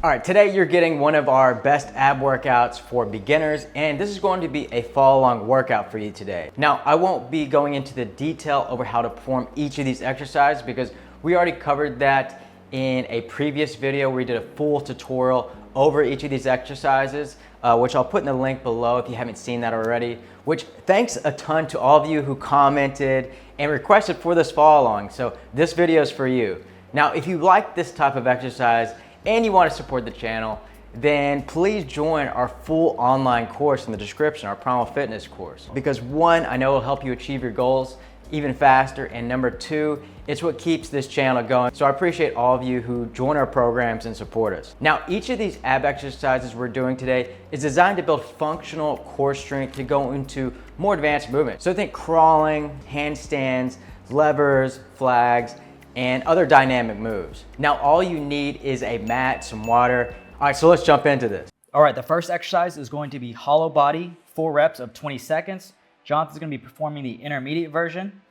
All right, today you're getting one of our best ab workouts for beginners, and this is going to be a follow-along workout for you today. Now, I won't be going into the detail over how to perform each of these exercises because we already covered that in a previous video where we did a full tutorial over each of these exercises, which I'll put in the link below if you haven't seen that already. Which, thanks a ton to all of you who commented and requested for this follow-along. So this video is for you. Now, if you like this type of exercise and you want to support the channel, then please join our full online course in the description, our Primal Fitness course. Because one, I know it'll help you achieve your goals even faster, and number two, it's what keeps this channel going. So I appreciate all of you who join our programs and support us. Now, each of these ab exercises we're doing today is designed to build functional core strength to go into more advanced movements. So think crawling, handstands, levers, flags, and other dynamic moves. Now, all you need is a mat, some water. All right, so let's jump into this. All right, the first exercise is going to be hollow body, 4 reps of 20 seconds. Jonathan's gonna be performing the intermediate version.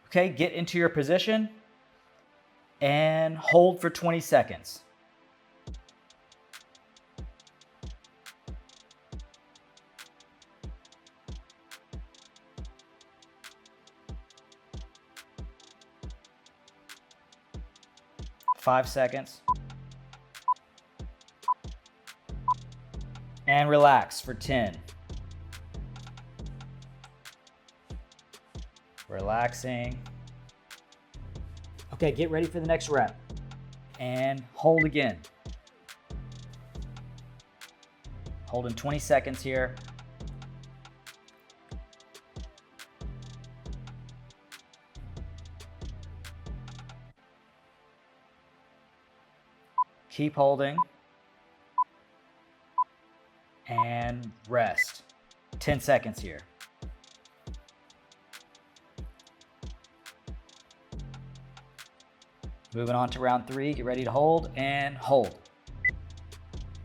Okay, get into your position and hold for 20 seconds. Five seconds. And relax for 10. Relaxing. Okay, get ready for the next rep. And hold again. Hold in 20 seconds here. Keep holding. And rest. 10 seconds here. Moving on to round 3, get ready to hold and hold.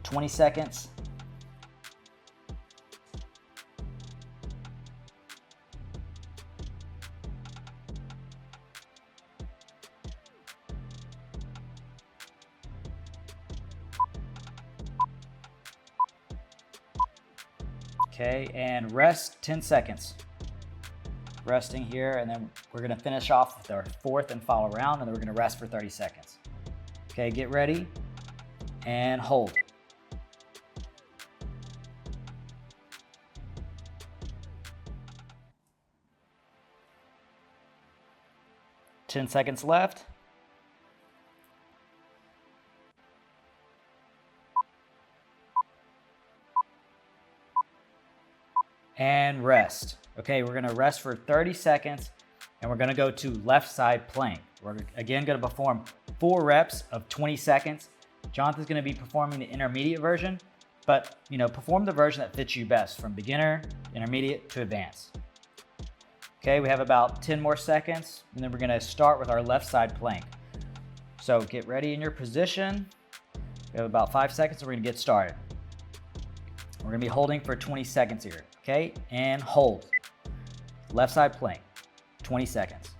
20 seconds. Okay, and rest 10 seconds. Resting here, and then we're gonna finish off with our 4th and final round, and then we're gonna rest for 30 seconds. Okay, get ready and hold. Ten seconds left. And rest. Okay, we're gonna rest for 30 seconds and we're gonna go to left side plank. We're again gonna perform 4 reps of 20 seconds. Jonathan's gonna be performing the intermediate version, but perform the version that fits you best from beginner, intermediate to advanced. Okay, we have about 10 more seconds and then we're gonna start with our left side plank. So get ready in your position. We have about 5 seconds and we're gonna get started. We're gonna be holding for 20 seconds here. Okay, and hold. Left side plank, 20 seconds.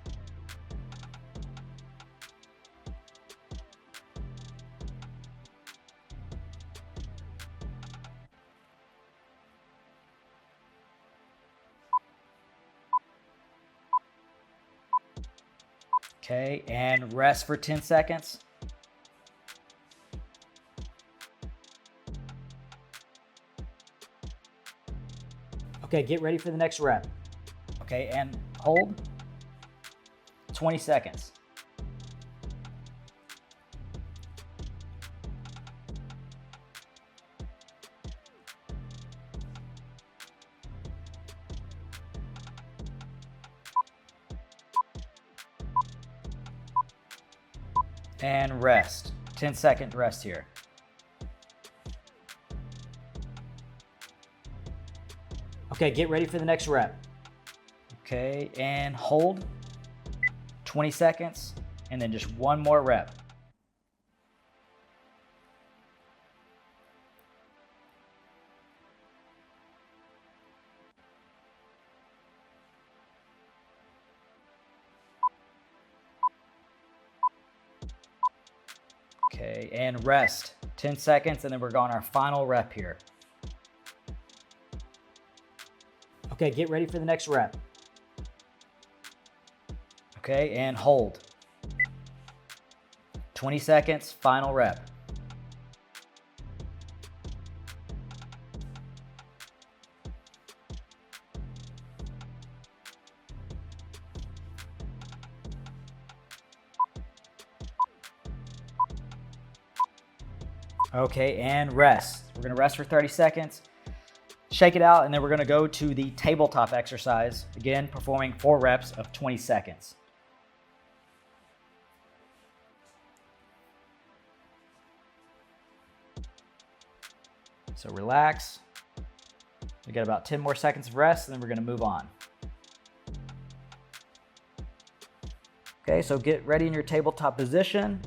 Okay, and rest for 10 seconds. Okay, get ready for the next rep. Okay, and hold 20 seconds. And rest. 10-second rest here. Okay, get ready for the next rep. Okay, and hold 20 seconds, and then just one more rep. Okay, and rest. 10 seconds, and then we're going our final rep here. Okay, get ready for the next rep. Okay, and hold. 20 seconds, final rep. Okay, and rest. We're gonna rest for 30 seconds, shake it out, and then we're gonna go to the tabletop exercise. Again, performing 4 reps of 20 seconds. So relax. We got about 10 more seconds of rest, and then we're gonna move on. Okay, so get ready in your tabletop position.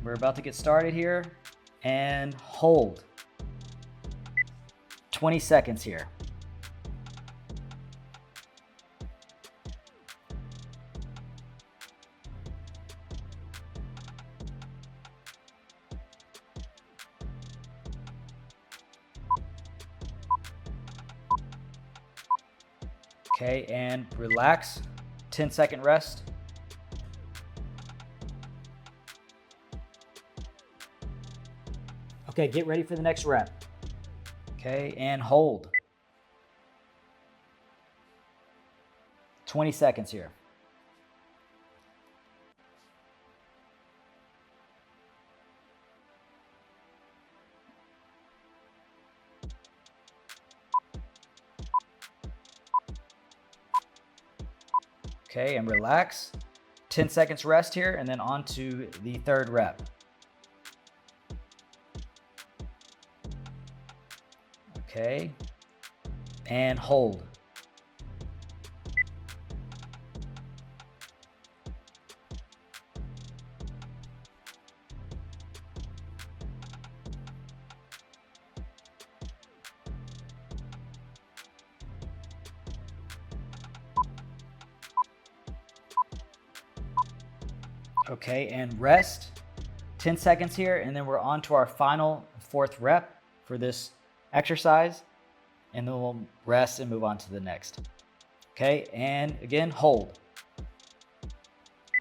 We're about to get started here, and hold. 20 seconds here. Okay, and relax. 10-second rest. Okay, get ready for the next rep. Okay, and hold. 20 seconds here. Okay, and relax. 10 seconds rest here, and then on to the third rep. Okay, and hold. Okay, and rest. 10 seconds here, and then we're on to our final 4th rep for this exercise, and then we'll rest and move on to the next. Okay, and again, hold.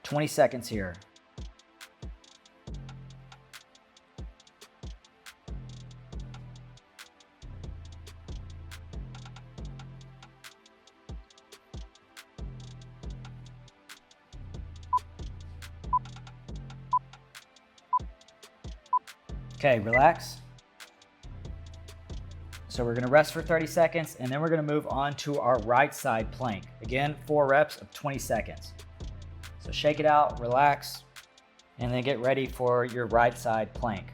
20 seconds here. Okay, relax. So we're gonna rest for 30 seconds, and then we're gonna move on to our right side plank. Again, 4 reps of 20 seconds. So shake it out, relax, and then get ready for your right side plank.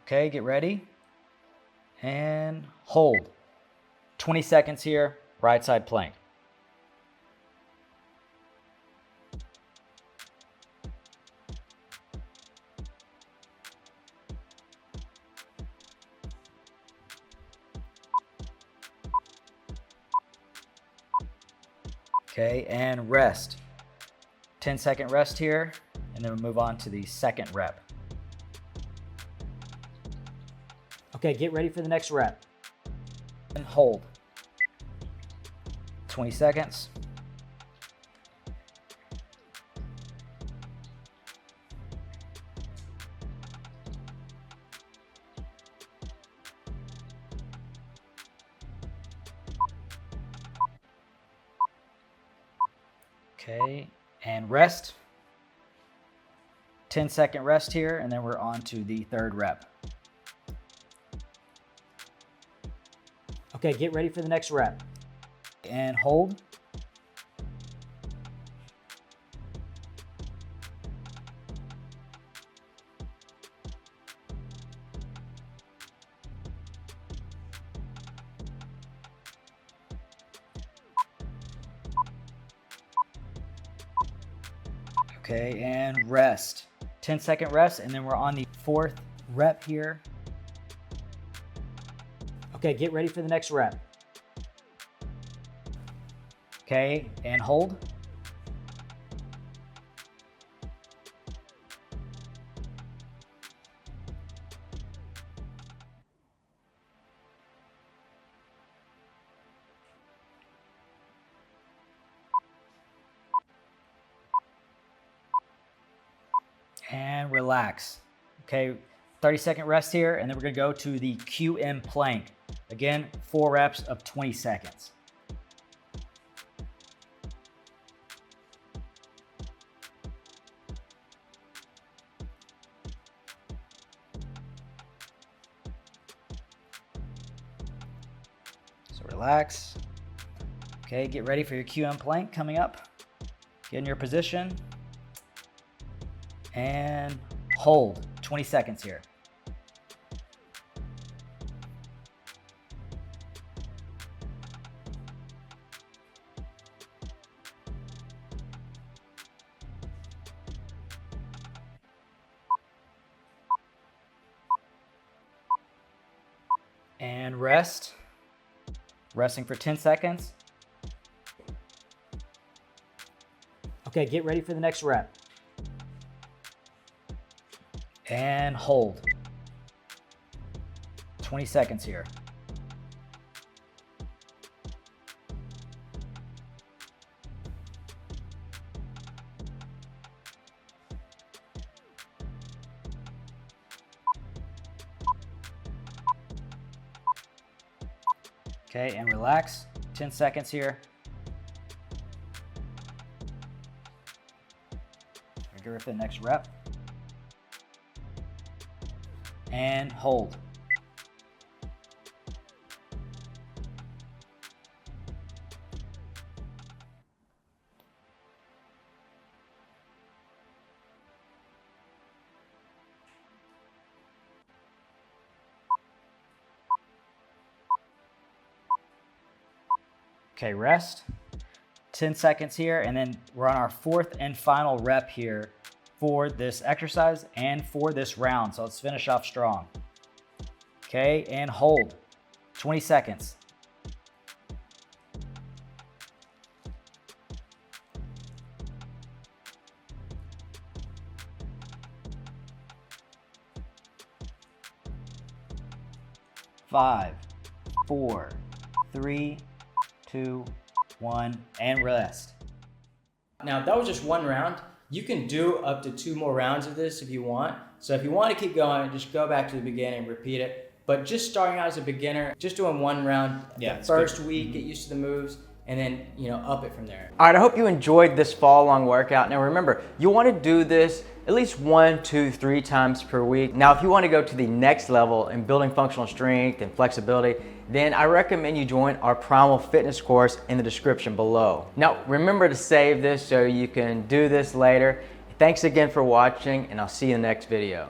Okay, get ready, and hold. 20 seconds here, right side plank. Okay, and rest. 10-second rest here, and then we'll move on to the second rep. Okay, get ready for the next rep. And hold. 20 seconds. Okay, and rest. 10-second rest here, and then we're on to the third rep. Okay, get ready for the next rep. And hold. Okay, and rest. 10-second rest, and then we're on the 4th rep here. Okay, get ready for the next rep. Okay, and hold. And relax. Okay, 30-second rest here, and then we're gonna go to the QM plank. Again, 4 reps of 20 seconds. So relax. Okay, get ready for your QM plank coming up. Get in your position. And hold, 20 seconds here. And rest. Resting for 10 seconds. Okay, get ready for the next rep. And hold. 20 seconds here. Okay, and relax. 10 seconds here. Get ready for the next rep. And hold. Okay, rest. 10 seconds here, and then we're on our 4th and final rep here for this exercise and for this round. So let's finish off strong. Okay, and hold. 20 seconds. Five, 4, 3, 2, 1, and rest. Now that was just one round. You can do up to 2 more rounds of this if you want. So if you want to keep going, just go back to the beginning and repeat it. But just starting out as a beginner, just doing 1 round the first week, get used to the moves, and then, up it from there. All right, I hope you enjoyed this fall long workout. Now remember, you want to do this at least 1, 2, 3 times per week. Now, if you want to go to the next level in building functional strength and flexibility, then I recommend you join our Primal fitness course in the description below. Now, remember to save this so you can do this later. Thanks again for watching, and I'll see you in the next video.